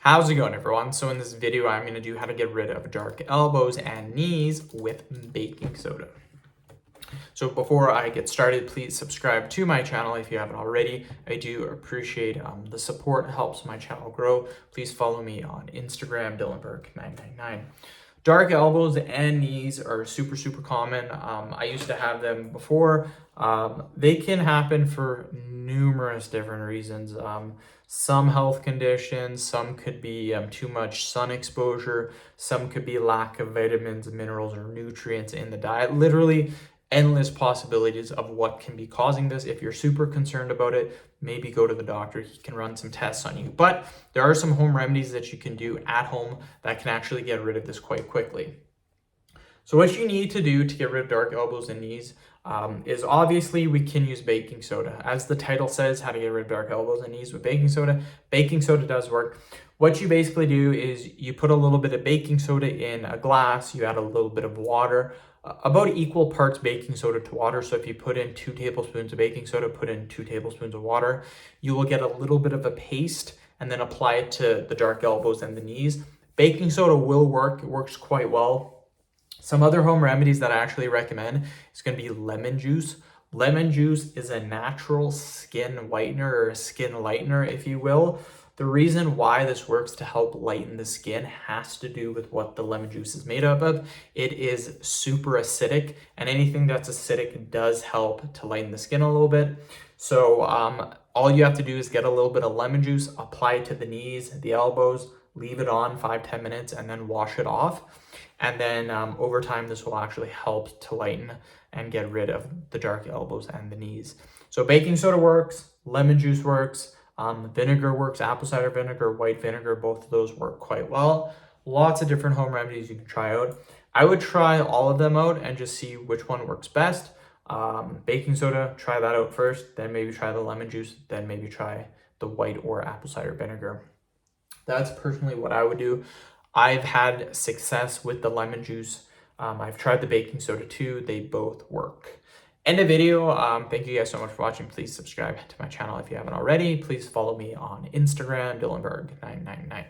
How's it going, everyone? So in this video, I'm going to do how to get rid of dark elbows and knees with baking soda. So before I get started, please subscribe to my channel if you haven't already. I do appreciate the support. It helps my channel grow. Please follow me on Instagram, Dylanberg999. Dark elbows and knees are super common. I used to have them before. They can happen for numerous different reasons. Some health conditions, some could be too much sun exposure, some could be lack of vitamins, minerals, or nutrients in the diet. Literally endless possibilities of what can be causing this. If you're super concerned about it, maybe go to the doctor. He can run some tests on you. But there are some home remedies that you can do at home that can actually get rid of this quite quickly. So what you need to do to get rid of dark elbows and knees is obviously we can use baking soda. As the title says, how to get rid of dark elbows and knees with baking soda. Baking soda does work. What you basically do is you put a little bit of baking soda in a glass, you add a little bit of water, about equal parts baking soda to water. So if you put in 2 tablespoons of baking soda, put in 2 tablespoons of water, you will get a little bit of a paste and then apply it to the dark elbows and the knees. Baking soda will work. It works quite well. Some other home remedies that I actually recommend is going to be lemon juice. Lemon juice is a natural skin whitener or a skin lightener, if you will. The reason why this works to help lighten the skin has to do with what the lemon juice is made up of. It is super acidic, and anything that's acidic does help to lighten the skin a little bit. So all you have to do is get a little bit of lemon juice, apply it to the knees, the elbows, leave it on 5-10 minutes, and then wash it off. And then over time, this will actually help to lighten and get rid of the dark elbows and the knees. So baking soda works, lemon juice works, vinegar works, apple cider vinegar, white vinegar, both of those work quite well. Lots of different home remedies you can try out. I would try all of them out and just see which one works best. Baking soda, try that out first, then maybe try the lemon juice, then maybe try the white or apple cider vinegar. That's personally what I would do. I've had success with the lemon juice. I've tried the baking soda too. They both work. End of video. Thank you guys so much for watching. Please subscribe to my channel if you haven't already. Please follow me on Instagram, Dylanberg999.